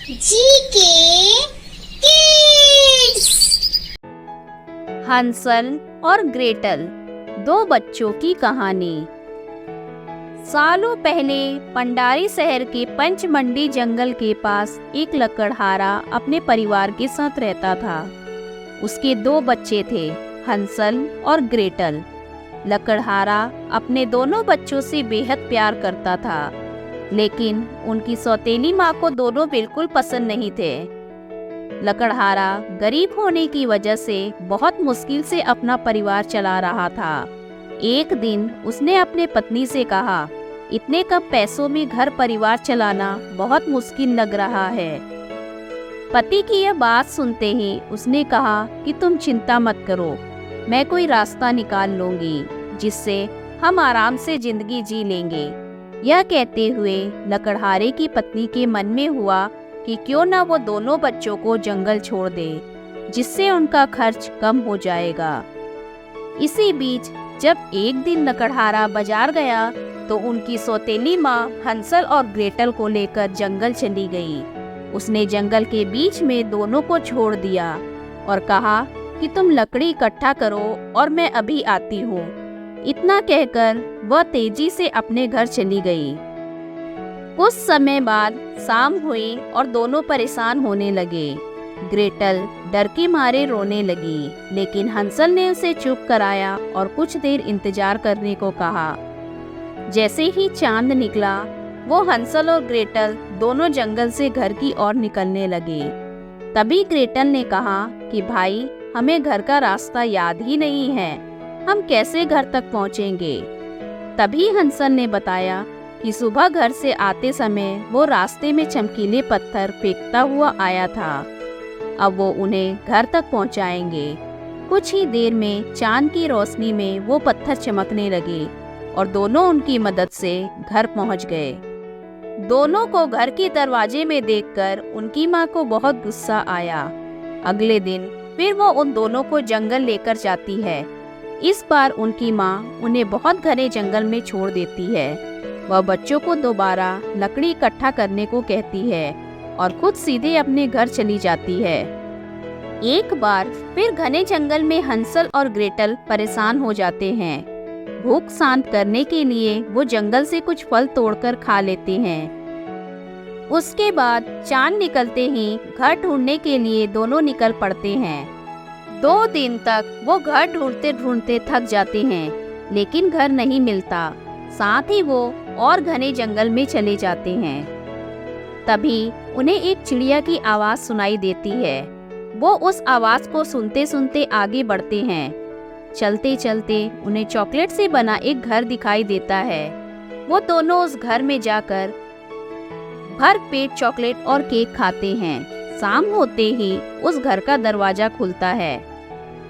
GK kids. Hansal और Gretel, दो बच्चों की कहानी। सालों पहले पंडारी शहर के पंचमंडी जंगल के पास एक लकड़हारा अपने परिवार के साथ रहता था। उसके दो बच्चे थे, हंसल और ग्रेटल। लकड़हारा अपने दोनों बच्चों से बेहद प्यार करता था, लेकिन उनकी सौतेली माँ को दोनों बिल्कुल पसंद नहीं थे। लकड़हारा गरीब होने की वजह से बहुत मुश्किल से अपना परिवार चला रहा था। एक दिन उसने अपने पत्नी से कहा, इतने कम पैसों में घर परिवार चलाना बहुत मुश्किल लग रहा है। पति की यह बात सुनते ही उसने कहा कि तुम चिंता मत करो, मैं कोई रास्ता निकाल लूंगी जिससे हम आराम से जिंदगी जी लेंगे। यह कहते हुए लकड़हारे की पत्नी के मन में हुआ कि क्यों ना वो दोनों बच्चों को जंगल छोड़ दे, जिससे उनका खर्च कम हो जाएगा। इसी बीच जब एक दिन लकड़हारा बाजार गया तो उनकी सौतेली माँ हंसल और ग्रेटल को लेकर जंगल चली गई। उसने जंगल के बीच में दोनों को छोड़ दिया और कहा कि तुम लकड़ी इकट्ठा करो और मैं अभी आती हूँ। इतना कहकर वह तेजी से अपने घर चली गई। कुछ समय बाद शाम हुई और दोनों परेशान होने लगे। ग्रेटल डर के मारे रोने लगी, लेकिन हंसल ने उसे चुप कराया और कुछ देर इंतजार करने को कहा। जैसे ही चांद निकला, वो हंसल और ग्रेटल दोनों जंगल से घर की ओर निकलने लगे। तभी ग्रेटल ने कहा कि भाई, हमें घर का रास्ता याद ही नहीं है, हम कैसे घर तक पहुंचेंगे। तभी हंसल ने बताया कि सुबह घर से आते समय वो रास्ते में चमकीले पत्थर फेंकता हुआ आया था। अब वो उन्हें घर तक पहुंचाएंगे। कुछ ही देर में चांद की रोशनी में वो पत्थर चमकने लगे और दोनों उनकी मदद से घर पहुंच गए। दोनों को घर के दरवाजे में देखकर उनकी माँ को बहुत गुस्सा आया। अगले दिन फिर वो उन दोनों को जंगल लेकर जाती है। इस बार उनकी माँ उन्हें बहुत घने जंगल में छोड़ देती है। वह बच्चों को दोबारा लकड़ी इकट्ठा करने को कहती है और खुद सीधे अपने घर चली जाती है। एक बार फिर घने जंगल में हंसल और ग्रेटल परेशान हो जाते हैं। भूख शांत करने के लिए वो जंगल से कुछ फल तोड़कर खा लेते हैं। उसके बाद चांद निकलते ही घर ढूंढने के लिए दोनों निकल पड़ते हैं। 2 दिन तक वो घर ढूंढते ढूंढते थक जाते हैं, लेकिन घर नहीं मिलता। साथ ही वो और घने जंगल में चले जाते हैं। तभी उन्हें एक चिड़िया की आवाज़ सुनाई देती है। वो उस आवाज़ को सुनते सुनते आगे बढ़ते हैं। चलते चलते उन्हें चॉकलेट से बना एक घर दिखाई देता है। वो दोनों उस घर में जाकर भर पेट चॉकलेट और केक खाते हैं। शाम होते ही उस घर का दरवाजा खुलता है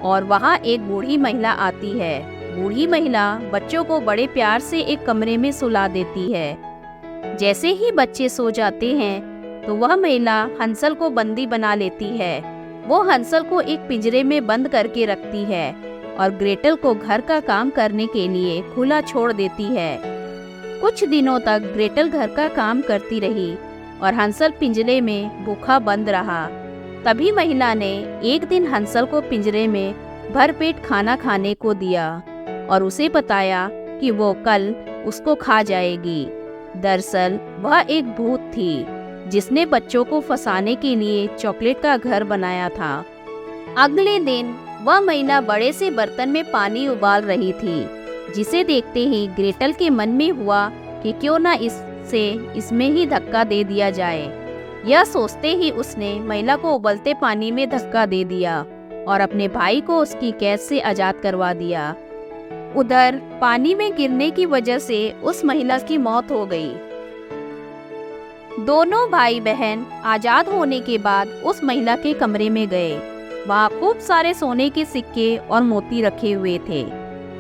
और वहाँ एक बूढ़ी महिला आती है। बूढ़ी महिला बच्चों को बड़े प्यार से एक कमरे में सुला देती है। जैसे ही बच्चे सो जाते हैं तो वह महिला हंसल को बंदी बना लेती है। वो हंसल को एक पिंजरे में बंद करके रखती है और ग्रेटल को घर का काम करने के लिए खुला छोड़ देती है। कुछ दिनों तक ग्रेटल घर का काम करती रही और हंसल पिंजरे में भूखा बंद रहा। तभी महिला ने एक दिन हंसल को पिंजरे में भरपेट खाना खाने को दिया और उसे बताया कि वो कल उसको खा जाएगी। दरअसल वह एक भूत थी, जिसने बच्चों को फंसाने के लिए चॉकलेट का घर बनाया था। अगले दिन वह महिला बड़े से बर्तन में पानी उबाल रही थी, जिसे देखते ही ग्रेटल के मन में हुआ कि क्यों ना इसमें ही धक्का दे दिया जाए। यह सोचते ही उसने महिला को उबलते पानी में धक्का दे दिया और अपने भाई को उसकी कैद से आजाद करवा दिया। उधर पानी में गिरने की वजह से उस महिला की मौत हो गई। दोनों भाई बहन आजाद होने के बाद उस महिला के कमरे में गए। वहाँ खूब सारे सोने के सिक्के और मोती रखे हुए थे।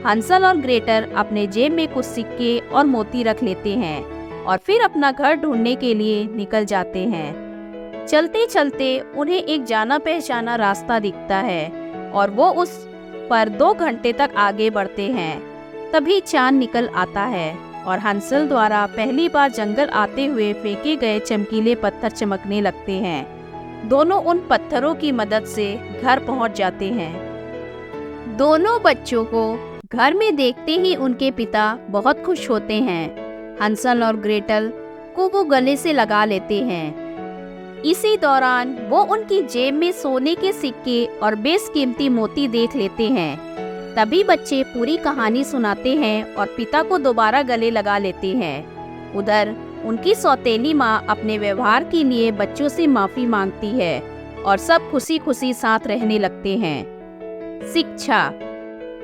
हंसल और ग्रेटल अपने जेब में कुछ सिक्के और मोती रख लेते हैं और फिर अपना घर ढूंढने के लिए निकल जाते हैं। चलते चलते उन्हें एक जाना पहचाना रास्ता दिखता है और वो उस पर 2 घंटे तक आगे बढ़ते हैं। तभी चांद निकल आता है और हंसल द्वारा पहली बार जंगल आते हुए फेंके गए चमकीले पत्थर चमकने लगते हैं। दोनों उन पत्थरों की मदद से घर पहुंच जाते हैं। दोनों बच्चों को घर में देखते ही उनके पिता बहुत खुश होते हैं। हंसल और ग्रेटल को वो गले से लगा लेते हैं। इसी दौरान वो उनकी जेब में सोने के सिक्के और बेशकीमती मोती देख लेते हैं। तभी बच्चे पूरी कहानी सुनाते हैं और पिता को दोबारा गले लगा लेते हैं। उधर उनकी सौतेली माँ अपने व्यवहार के लिए बच्चों से माफ़ी मांगती है और सब खुशी खुशी साथ रहने लगते हैं। शिक्षा: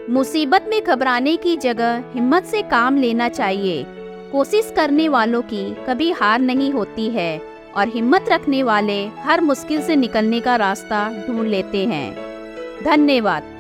मुसीबत में घबराने की जगह हिम्मत से काम लेना चाहिए। कोशिश करने वालों की कभी हार नहीं होती है और हिम्मत रखने वाले हर मुश्किल से निकलने का रास्ता ढूंढ लेते हैं। धन्यवाद।